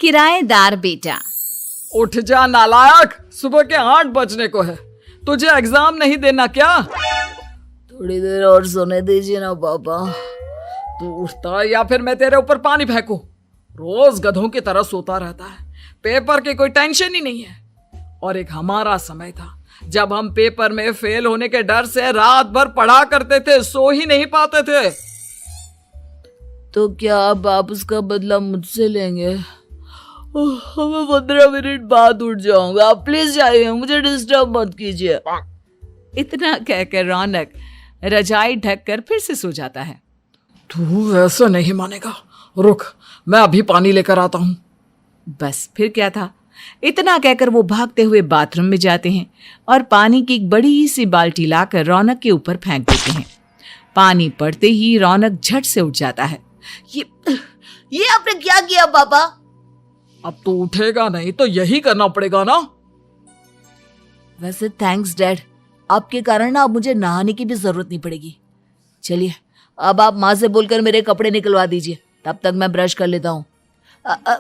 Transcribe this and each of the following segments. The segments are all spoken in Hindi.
किराएदार बेटा। उठ जा नालायक, सुबह के 8 बजने को है। तुझे एग्जाम नहीं देना क्या? थोड़ी देर और सोने दीजिए ना पापा। तू उठता या फिर मैं तेरे ऊपर पानी फेंकूं? रोज गधों की तरह सोता रहता है, पेपर की कोई टेंशन ही नहीं है। और एक हमारा समय था जब हम पेपर में फेल होने के डर से रात भर पढ़ा करते थे, सो ही नहीं पाते थे। तो क्या अब आप उसका बदला मुझसे लेंगे? मैं 15 मिनट बाद उठ जाऊंगा, आप प्लीज जाइए, मुझे डिस्टर्ब मत कीजिए। इतना कहकर रौनक रजाई ढककर फिर से सो जाता है। तू ऐसा नहीं मानेगा, रुक मैं अभी पानी लेकर आता हूं। बस फिर क्या था, इतना कहकर वो भागते हुए बाथरूम में जाते हैं और पानी की एक बड़ी सी बाल्टी लाकर रौनक के ऊपर फेंक देते हैं। पानी पड़ते ही रौनक झट से उठ जाता है। ये आपने क्या किया पापा? अब तो उठेगा नहीं तो यही करना पड़ेगा ना। वैसे थैंक्स डैड, आपके कारण ना अब मुझे नहाने की भी जरूरत नहीं पड़ेगी। चलिए अब आप माँ से बोलकर मेरे कपड़े निकलवा दीजिए, तब तक मैं ब्रश कर लेता हूँ।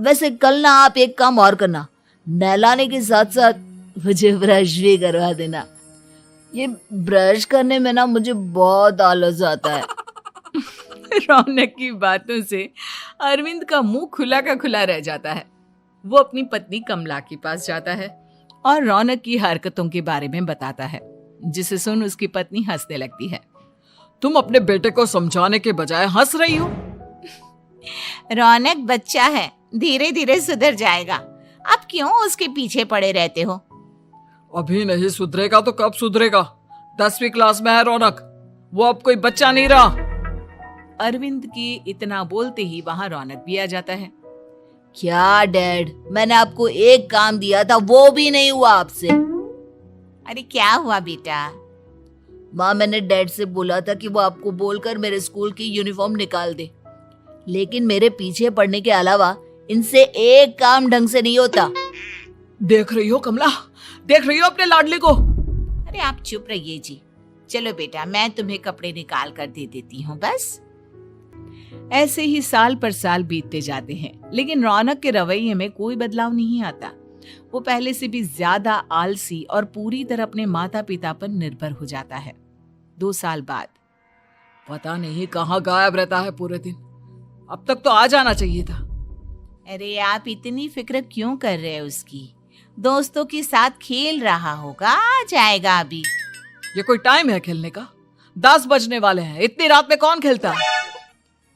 वैसे कल ना आप एक काम और करना, नहलाने के साथ साथ मुझे ब्रश भी करवा देना। ये ब्रश करने में ना मुझे बहुत आलस आता है। रौनक की बातों से अरविंद का मुंह खुला का खुला रह जाता है। वो अपनी पत्नी कमला के पास जाता है और रौनक की हरकतों के बारे में बताता है, जिसे सुन उसकी पत्नी हंसने लगती है। तुम अपने बेटे को समझाने के बजाय हंस रही हो। रौनक बच्चा है, धीरे धीरे सुधर जाएगा, आप क्यों उसके पीछे पड़े रहते हो? अभी नहीं सुधरेगा तो कब सुधरेगा? 10वीं क्लास में है रौनक, वो अब कोई बच्चा नहीं रहा। अरविंद की इतना बोलते ही वहां रौनक भी आ जाता है। क्या डैड, मैंने आपको एक काम दिया था, वो भी नहीं हुआ आपसे। अरे क्या हुआ बेटा? माँ, मैंने डैड से बोला था कि वो आपको बोलकर मेरे स्कूल की यूनिफॉर्म निकाल दे, लेकिन मेरे पीछे पड़ने के अलावा इनसे एक काम ढंग से नहीं होता। देख रही हो कमला, देख रही हो अपने लाडले को? अरे आप चुप रहिए जी। चलो बेटा, मैं तुम्हें कपड़े निकाल कर दे देती हूँ। बस ऐसे ही साल पर साल बीतते जाते हैं, लेकिन रौनक के रवैये में कोई बदलाव नहीं आता। वो पहले से भी ज्यादा आलसी और पूरी तरह अपने माता पिता पर निर्भर हो जाता है। 2 साल बाद पता नहीं कहाँ गायब रहता है पूरे दिन, अब तक तो आ जाना चाहिए था। अरे आप इतनी फिक्र क्यों कर रहे हैं उसकी? दोस्तों के साथ खेल रहा होगा, आ जाएगा अभी। ये कोई टाइम है खेलने का? 10 बजने वाले हैं, इतनी रात में कौन खेलता है?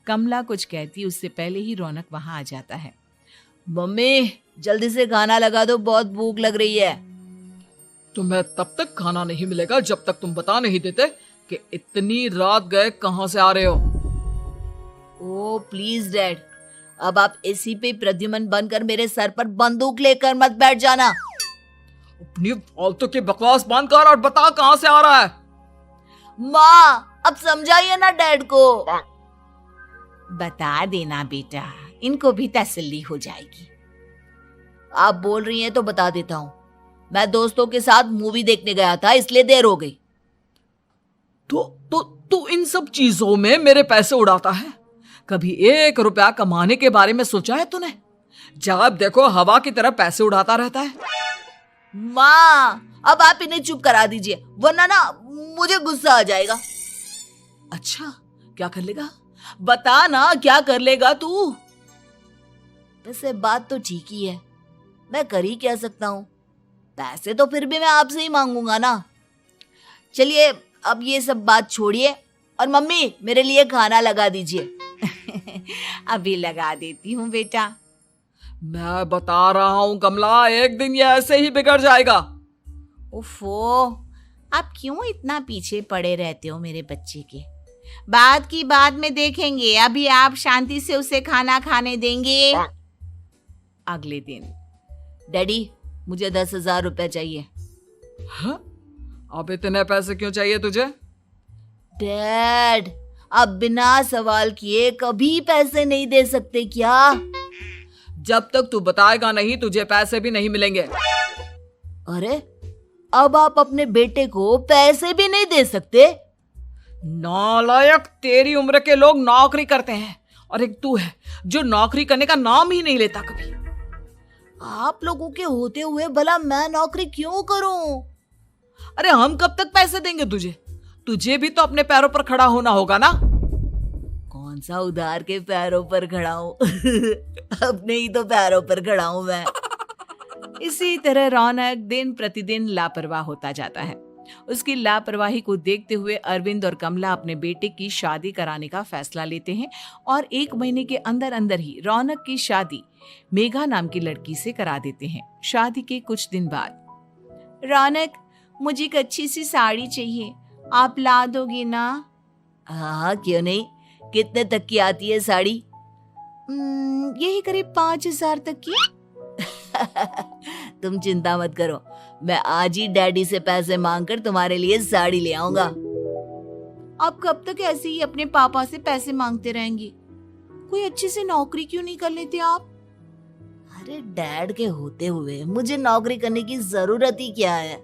कमला कुछ कहती उससे पहले ही रौनक वहां आ जाता है। मम्मी जल्दी से खाना लगा दो, बहुत भूख लग रही है। तुम्हें तब तक खाना नहीं मिलेगा जब तक तुम बता नहीं देते कि इतनी रात गए कहां से आ रहे हो। ओ प्लीज डैड, अब आप एसी पे प्रद्युमन बनकर मेरे सर पर बंदूक लेकर मत बैठ जाना। अपनी फालतू की बकवास बंद कर और बता कहां से आ रहा है। माँ अब समझाइए ना डैड को। बता देना बेटा, इनको भी तसल्ली हो जाएगी। आप बोल रही हैं तो बता देता हूँ, मैं दोस्तों के साथ मूवी देखने गया था, इसलिए देर हो गई। तो इन सब चीजों में मेरे पैसे उड़ाता है। कभी 1 रुपया कमाने के बारे में सोचा है तूने? जब देखो हवा की तरह पैसे उड़ाता रहता है। माँ अब आप इन्हें चुप करा दीजिए, वरना ना मुझे गुस्सा आ जाएगा। अच्छा क्या कर लेगा? बता ना क्या कर लेगा तू? वैसे बात तो ठीक ही है, मैं कर ही क्या सकता हूँ, पैसे तो फिर भी मैं आपसे ही मांगूंगा ना। चलिए अब ये सब बात छोड़िए और मम्मी मेरे लिए खाना लगा दीजिए। अभी लगा देती हूँ बेटा। मैं बता रहा हूँ कमला, एक दिन ये ऐसे ही बिगड़ जाएगा। ओफो, आप क्यों इतना पीछे पड़े रहते हो मेरे बच्चे के? बात की बाद में देखेंगे, अभी आप शांति से उसे खाना खाने देंगे। अगले दिन डैडी मुझे 10,000 रुपए चाहिए। हाँ? अब इतने पैसे क्यों चाहिए तुझे? डैड आप बिना सवाल किए कभी पैसे नहीं दे सकते क्या? जब तक तू बताएगा नहीं तुझे पैसे भी नहीं मिलेंगे। अरे अब आप अपने बेटे को पैसे भी नहीं दे सकते? नालायक, तेरी उम्र के लोग नौकरी करते हैं और एक तू है जो नौकरी करने का नाम ही नहीं लेता कभी। आप लोगों के होते हुए भला मैं नौकरी क्यों करूं? अरे हम कब तक पैसे देंगे तुझे? तुझे भी तो अपने पैरों पर खड़ा होना होगा ना। कौन सा उधार के पैरों पर खड़ा हूं? अपने ही तो पैरों पर खड़ा हूं मैं। इसी तरह रौनक दिन प्रतिदिन लापरवाह होता जाता है। उसकी लापरवाही को देखते हुए अरविंद और कमला अपने बेटे की शादी कराने का फैसला लेते हैं और 1 महीने के अंदर अंदर ही रौनक की शादी मेघा नाम की लड़की से करा देते हैं। शादी के कुछ दिन बाद, रौनक, मुझे एक अच्छी सी साड़ी चाहिए, आप ला दोगे ना? हाँ, क्यों नहीं। कितने तक की आती है साड़ी? यही करीब 5,000 तक की। तुम चिंता मत करो, मैं आज ही डैडी से पैसे मांगकर तुम्हारे लिए साड़ी ले आऊंगा। आप कब तक ऐसे ही अपने पापा से पैसे मांगते रहेंगे? कोई अच्छी सी नौकरी क्यों नहीं कर लेते आप? अरे डैड के होते हुए मुझे नौकरी करने की जरूरत ही क्या है?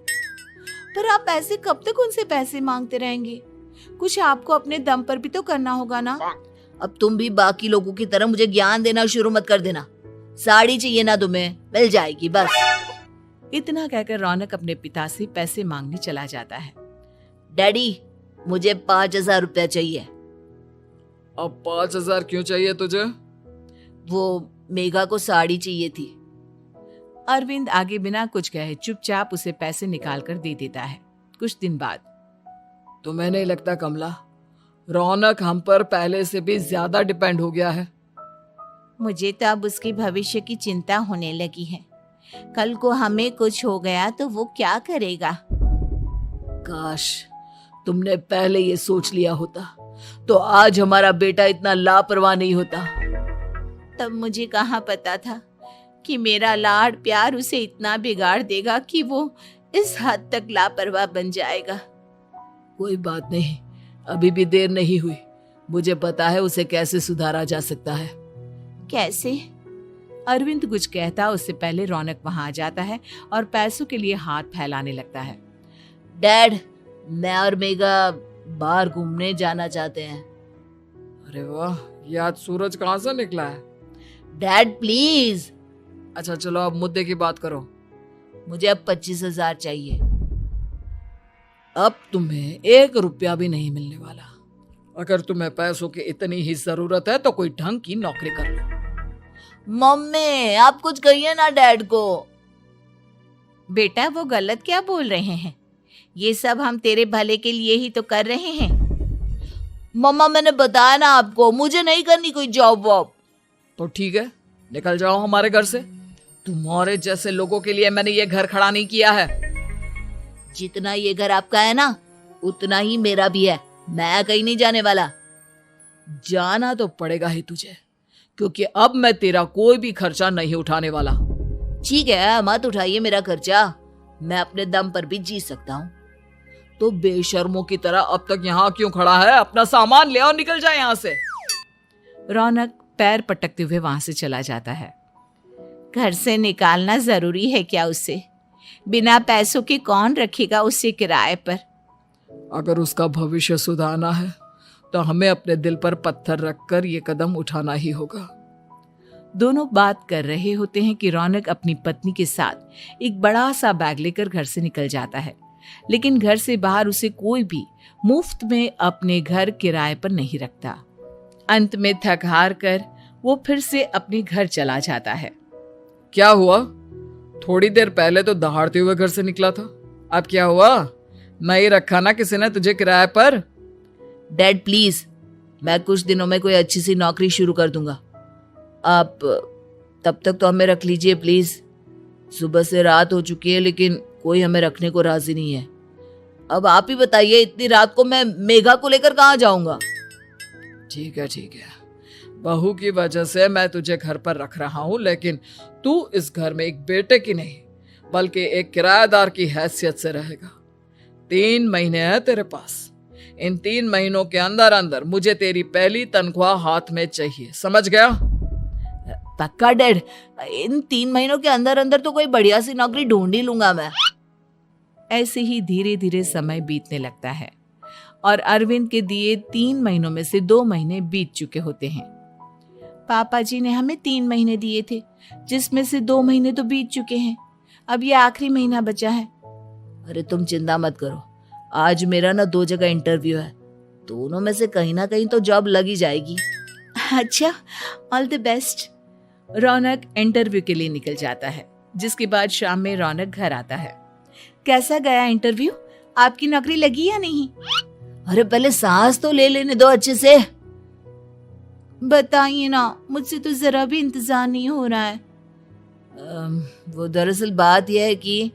पर आप ऐसे कब तक उनसे पैसे मांगते रहेंगे? कुछ आपको अपने दम पर भी तो करना होगा ना। अब तुम भी बाकी लोगों की तरह मुझे ज्ञान देना शुरू मत कर देना। साड़ी चाहिए ना तुम्हें, मिल जाएगी बस। इतना कहकर रौनक अपने पिता से पैसे मांगने चला जाता है। डैडी, मुझे 5,000 रुपया चाहिए। अब 5,000 क्यों चाहिए तुझे? वो मेघा को साड़ी चाहिए थी। अरविंद आगे बिना कुछ कहे चुपचाप उसे पैसे निकाल कर दे देता है। कुछ दिन बाद, तुम्हें नहीं लगता कमला, रौनक हम पर पहले से भी ज्यादा डिपेंड हो गया है? मुझे तो अब उसके भविष्य की चिंता होने लगी है। कल को हमें कुछ हो गया तो वो क्या करेगा? काश तुमने पहले ये सोच लिया होता तो आज हमारा बेटा इतना लापरवाह नहीं होता। तब मुझे कहाँ पता था कि मेरा लाड प्यार उसे इतना बिगाड़ देगा कि वो इस हद तक लापरवाह बन जाएगा। कोई बात नहीं, अभी भी देर नहीं हुई। मुझे पता है उसे कैसे सुधारा जा सकता है। कैसे? अरविंद कुछ कहता उससे पहले रौनक वहां आ जाता है और पैसों के लिए हाथ फैलाने लगता है। डैड, मैं और मेघा बाहर घूमने जाना चाहते हैं। अरे वाह, ये आज सूरज कहाँ से निकला है? Dad please. अच्छा चलो अब मुद्दे की बात करो। मुझे अब 25,000 चाहिए। अब तुम्हें 1 रुपया भी नहीं मिलने वाला। अगर तुम्हें पैसों की इतनी ही जरूरत है तो कोई ढंग की नौकरी कर लो। मम्मी, आप कुछ कहिए ना डैड को। बेटा, वो गलत क्या बोल रहे हैं? ये सब हम तेरे भले के लिए ही तो कर रहे हैं। मम्मा, मैंने बताया ना आपको, मुझे नहीं करनी कोई जॉब वॉब। तो ठीक है, निकल जाओ हमारे घर से। तुम्हारे जैसे लोगों के लिए मैंने ये घर खड़ा नहीं किया है। जितना ये घर आपका है ना, उतना ही मेरा भी है। मैं कहीं नहीं जाने वाला। जाना तो पड़ेगा ही तुझे, क्योंकि अब मैं तेरा कोई भी खर्चा नहीं उठाने वाला। ठीक है, मत उठाइए मेरा खर्चा, मैं अपने दम पर भी जी सकता हूँ। तो बेशर्मों की तरह अब तक यहाँ क्यों खड़ा है? अपना सामान ले और निकल जाए यहाँ से। रौनक पैर पटकते हुए वहां से चला जाता है। घर से निकालना जरूरी है क्या उसे? बिना पैसों के कौन रखेगा उसे किराए पर? अगर उसका भविष्य सुधारना है तो हमें अपने दिल पर पत्थर रखकर ये कदम उठाना ही होगा। दोनों बात कर रहे होते हैं कि रौनक अपनी पत्नी के साथ एक बड़ा सा बैग लेकर घर से निकल जाता है, लेकिन घर से बाहर उसे कोई भी मुफ्त में अपने घर किराए पर नहीं रखता। अंत में थक हार कर वो फिर से अपने घर चला जाता है। क्या हुआ? थोड़ी देर पहले तो दहाड़ते हुए घर से निकला था, अब क्या हुआ? नहीं रखा ना किसी ने तुझे किराए पर? डैड प्लीज, मैं कुछ दिनों में कोई अच्छी सी नौकरी शुरू कर दूंगा। आप तब तक तो हमें रख लीजिए प्लीज। सुबह से रात हो चुकी है लेकिन कोई हमें रखने को राजी नहीं है। अब आप ही बताइए, इतनी रात को मैं मेघा को लेकर कहाँ जाऊंगा? ठीक है, बहू की वजह से मैं तुझे घर पर रख रहा हूँ, लेकिन तू इस घर में एक बेटे की नहीं बल्कि एक किराएदार की हैसियत से रहेगा। 3 महीने हैं तेरे पास। इन 3 महीनों के अंदर अंदर मुझे तेरी पहली तनख्वाह हाथ में चाहिए, समझ गया? पक्का डैड, इन 3 महीनों के अंदर अंदर तो कोई बढ़िया सी नौकरी ढूंढ ही लूंगा मैं। ऐसे ही धीरे धीरे समय बीतने लगता है और अरविंद के दिए 3 महीनों में से 2 महीने बीत चुके होते हैं। पापा जी ने हमें 3 महीने दिए थे, जिसमें से 2 महीने तो बीत चुके हैं। अब ये आखिरी महीना बचा है। अरे तुम चिंता मत करो, आज मेरा ना 2 जगह इंटरव्यू है, दोनों में से कहीं ना कहीं तो जॉब लगी जाएगी। अच्छा, all the best. Raunak interview के लिए निकल जाता है, जिसके बाद शाम में रौनक घर आता है। कैसा गया इंटरव्यू? आपकी नौकरी लगी या नहीं? अरे पहले सांस तो ले लेने दो अच्छे से। बताइए ना, मुझसे तो जरा भी इंतजार नहीं हो रहा है। वो दरअसल बात यह है कि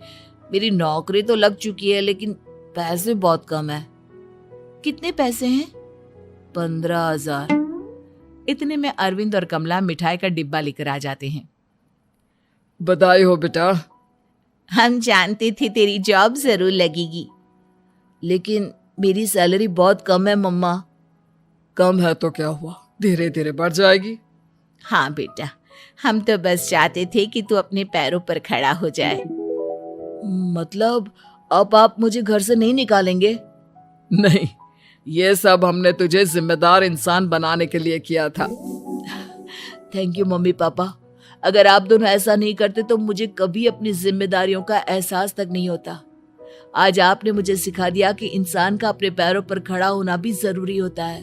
मेरी नौकरी तो लग चुकी है, लेकिन पैसे बहुत कम है। कितने पैसे हैं? 15,000। इतने में अरविंद और कमला मिठाई का डिब्बा लेकर आ जाते हैं। बधाई हो बेटा। हम जानते थे तेरी जॉब जरूर लगेगी। लेकिन मेरी सैलरी बहुत कम है मम्मा। कम है तो क्या हुआ, धीरे धीरे बढ़ जाएगी। हाँ बेटा, हम तो बस चाहते थे कि तू अपने पैरों पर खड़ा हो जाए। मतलब अब आप मुझे घर से नहीं निकालेंगे? नहीं, ये सब हमने तुझे जिम्मेदार इंसान बनाने के लिए किया था। Thank you mummy papa. अगर आप दोनों ऐसा नहीं करते तो मुझे कभी अपनी जिम्मेदारियों का एहसास तक नहीं होता। आज आपने मुझे सिखा दिया कि इंसान का अपने पैरों पर खड़ा होना भी जरूरी होता है।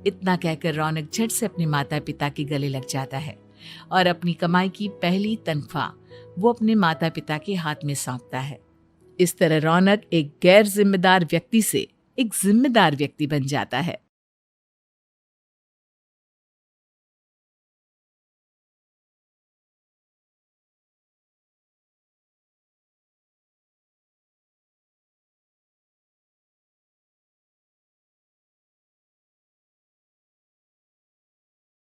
इतना कहकर रौनक झट से अपने माता पिता के गले लग जाता है और अपनी कमाई की पहली तनख्वाह वो अपने माता पिता के हाथ में सौंपता है। इस तरह रौनक एक गैर जिम्मेदार व्यक्ति से एक जिम्मेदार व्यक्ति बन जाता है।